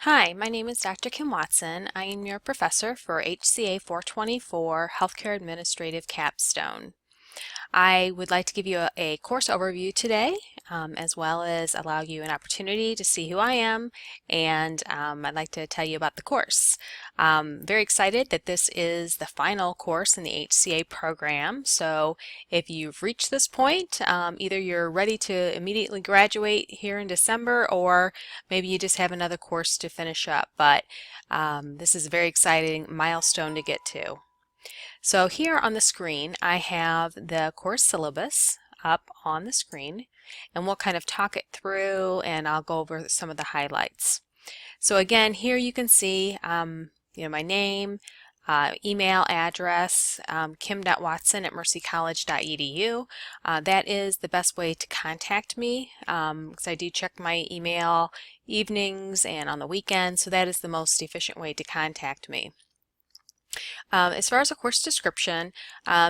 Hi, my name is Dr. Kim Watson. I am your professor for HCA 424 Healthcare Administrative Capstone. I would like to give you a course overview today, as well as allow you an opportunity to see who I am, and I'd like to tell you about the course. Very excited that this is the final course in the HCA program, so if you've reached this point, either you're ready to immediately graduate here in December, or maybe you just have another course to finish up, but this is a very exciting milestone to get to. So here on the screen, I have the course syllabus up on the screen, and we'll kind of talk it through, and I'll go over some of the highlights. So again, here you can see my name, email address, kim.watson@mercycollege.edu. That is the best way to contact me, because I do check my email evenings and on the weekends, so that is the most efficient way to contact me. As far as a course description,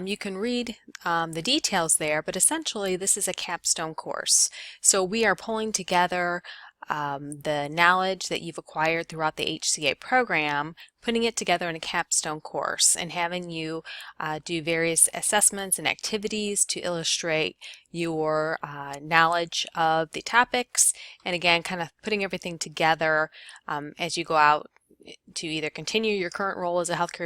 you can read the details there, but essentially this is a capstone course. So we are pulling together the knowledge that you've acquired throughout the HCA program, putting it together in a capstone course, and having you do various assessments and activities to illustrate your knowledge of the topics, and again, kind of putting everything together as you go out to either continue your current role as a healthcare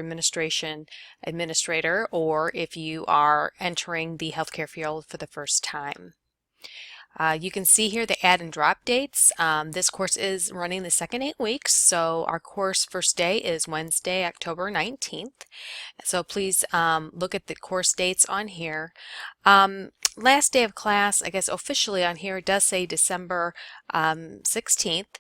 administrator, or if you are entering the healthcare field for the first time. You can see here the add and drop dates. This course is running the second 8 weeks, so our course first day is Wednesday, October 19th. So please look at the course dates on here. Last day of class, I guess officially on here, it does say December 16th.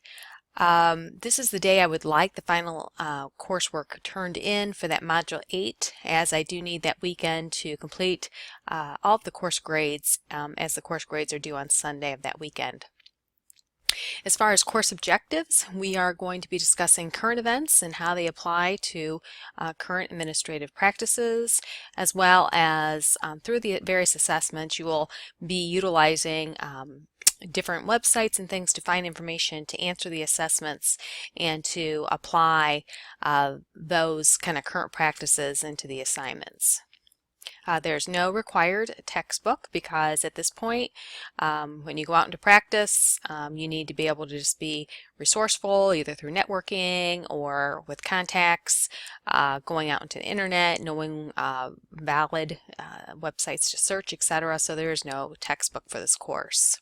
This is the day I would like the final coursework turned in for that Module 8, as I do need that weekend to complete all of the course grades, as the course grades are due on Sunday of that weekend. As far as course objectives, we are going to be discussing current events and how they apply to current administrative practices, as well as through the various assessments you will be utilizing different websites and things to find information to answer the assessments and to apply those kind of current practices into the assignments. There's no required textbook, because at this point, when you go out into practice, you need to be able to just be resourceful, either through networking or with contacts, going out into the internet, knowing valid websites to search, etc. So there is no textbook for this course.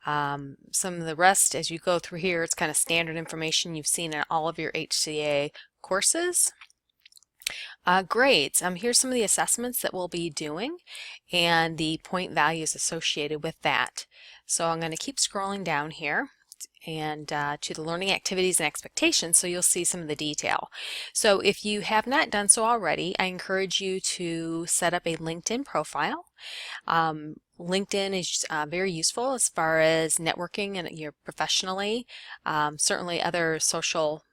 Some of the rest, as you go through here, it's kind of standard information you've seen in all of your HCA courses. Grades. Here's some of the assessments that we'll be doing and the point values associated with that. So I'm going to keep scrolling down here and to the learning activities and expectations, so you'll see some of the detail. So if you have not done so already, I encourage you to set up a LinkedIn profile. LinkedIn is very useful as far as networking and you're professionally. Certainly other social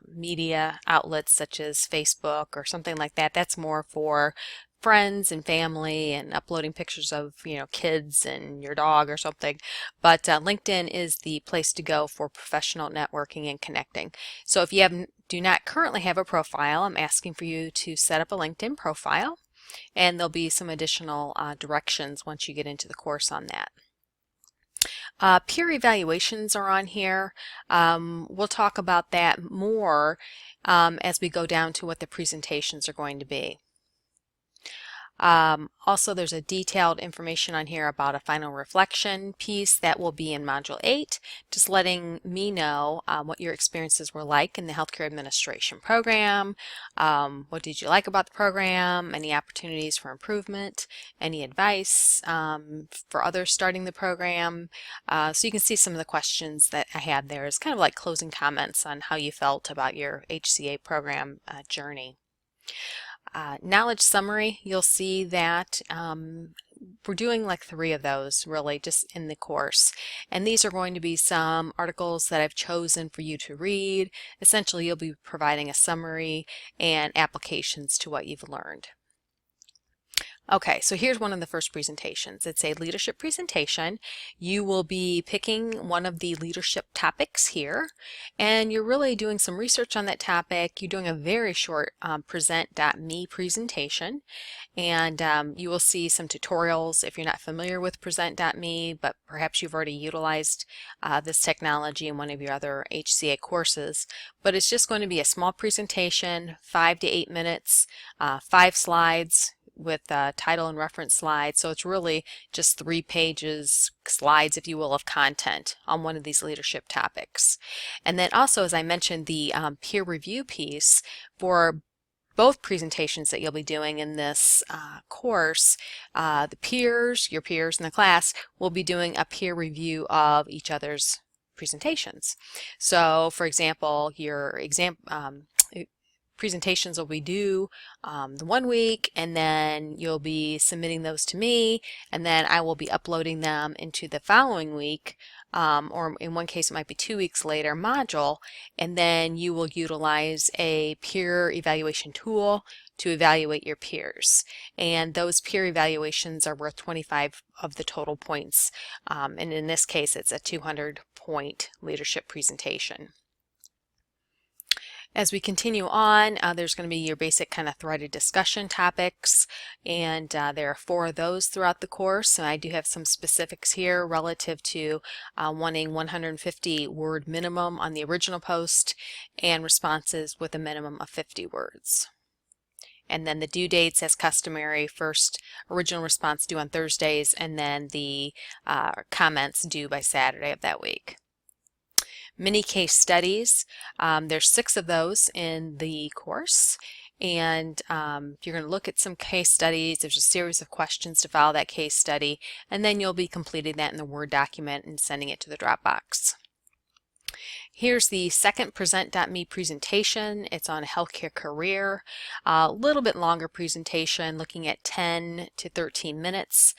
media outlets such as Facebook or something like that, that's more for friends and family and uploading pictures of kids and your dog or something, but LinkedIn is the place to go for professional networking and connecting. So if you do not currently have a profile, I'm asking for you to set up a LinkedIn profile, and there'll be some additional directions once you get into the course on that. Peer evaluations are on here. We'll talk about that more as we go down to what the presentations are going to be. Also, there's a detailed information on here about a final reflection piece that will be in Module 8, just letting me know what your experiences were like in the healthcare administration program. What did you like about the program? Any opportunities for improvement? Any advice for others starting the program? So you can see some of the questions that I had there as kind of like closing comments on how you felt about your HCA program journey. Knowledge summary, you'll see that we're doing like 3 of those really just in the course, and these are going to be some articles that I've chosen for you to read. Essentially, you'll be providing a summary and applications to what you've learned. Okay, so here's one of the first presentations. It's a leadership presentation. You will be picking one of the leadership topics here, and you're really doing some research on that topic. You're doing a very short present.me presentation, and you will see some tutorials if you're not familiar with present.me, but perhaps you've already utilized this technology in one of your other HCA courses. But it's just going to be a small presentation, 5 to 8 minutes, 5 slides, with title and reference slides. So it's really just 3 pages, slides if you will, of content on one of these leadership topics. And then also, as I mentioned, the peer review piece for both presentations that you'll be doing in this course, your peers in the class, will be doing a peer review of each other's presentations. So for example, your presentations will be due the 1 week, and then you'll be submitting those to me, and then I will be uploading them into the following week, or in one case it might be 2 weeks later, module, and then you will utilize a peer evaluation tool to evaluate your peers. And those peer evaluations are worth 25 of the total points, and in this case it's a 200-point leadership presentation. As we continue on, there's going to be your basic kind of threaded discussion topics, and there are 4 of those throughout the course. And I do have some specifics here relative to wanting 150 word minimum on the original post and responses with a minimum of 50 words. And then the due dates as customary, first original response due on Thursdays, and then the comments due by Saturday of that week. Mini case studies, there's 6 of those in the course, and you're going to look at some case studies. There's a series of questions to follow that case study, and then you'll be completing that in the Word document and sending it to the Dropbox. Here's the second present.me presentation. It's on a healthcare career, a little bit longer presentation, looking at 10 to 13 minutes.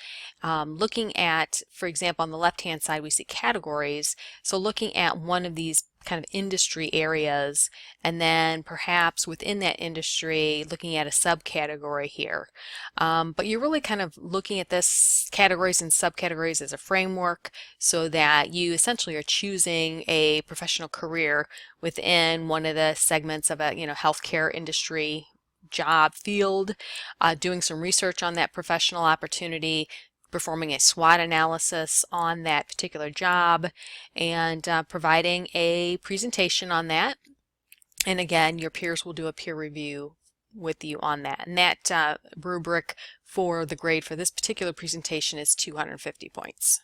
Looking at, for example, on the left-hand side, we see categories. So looking at one of these kind of industry areas, and then perhaps within that industry looking at a subcategory here. But you're really kind of looking at this categories and subcategories as a framework, so that you essentially are choosing a professional career within one of the segments of a healthcare industry job field, doing some research on that professional opportunity, performing a SWOT analysis on that particular job, and providing a presentation on that. And again, your peers will do a peer review with you on that. And that rubric for the grade for this particular presentation is 250 points.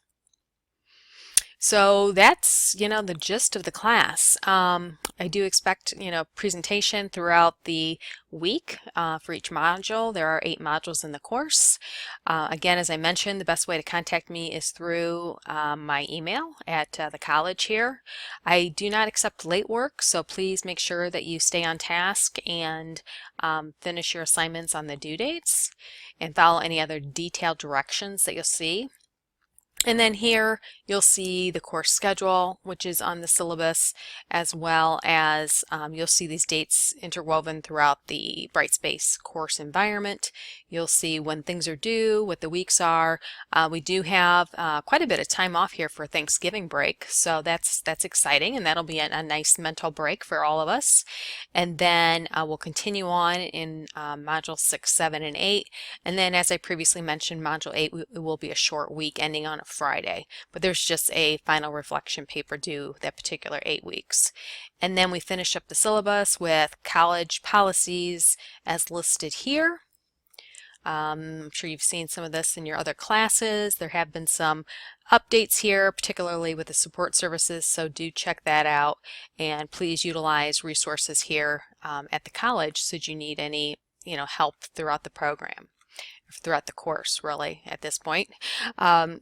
So that's, the gist of the class. I do expect, presentation throughout the week for each module. There are 8 modules in the course. Again, as I mentioned, the best way to contact me is through my email at the college here. I do not accept late work, so please make sure that you stay on task and finish your assignments on the due dates and follow any other detailed directions that you'll see. And then here you'll see the course schedule, which is on the syllabus, as well as you'll see these dates interwoven throughout the Brightspace course environment. You'll see when things are due, what the weeks are. We do have quite a bit of time off here for Thanksgiving break, so that's exciting, and that'll be a nice mental break for all of us. And then we'll continue on in Module 6, 7, and 8. And then, as I previously mentioned, Module 8 it will be a short week ending on a Friday, but there's just a final reflection paper due that particular 8 weeks. And then we finish up the syllabus with college policies as listed here. I'm sure you've seen some of this in your other classes. There have been some updates here, particularly with the support services, so do check that out, and please utilize resources here at the college should you need any help throughout the program, throughout the course really at this point.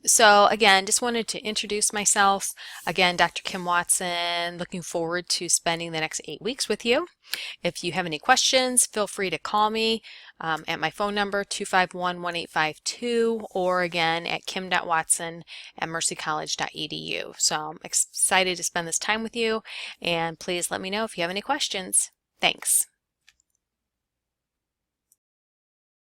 So again, just wanted to introduce myself. Again, Dr. Kim Watson, looking forward to spending the next 8 weeks with you. If you have any questions, feel free to call me at my phone number 251-1852, or again at kim.watson@mercycollege.edu. So I'm excited to spend this time with you, and please let me know if you have any questions. Thanks.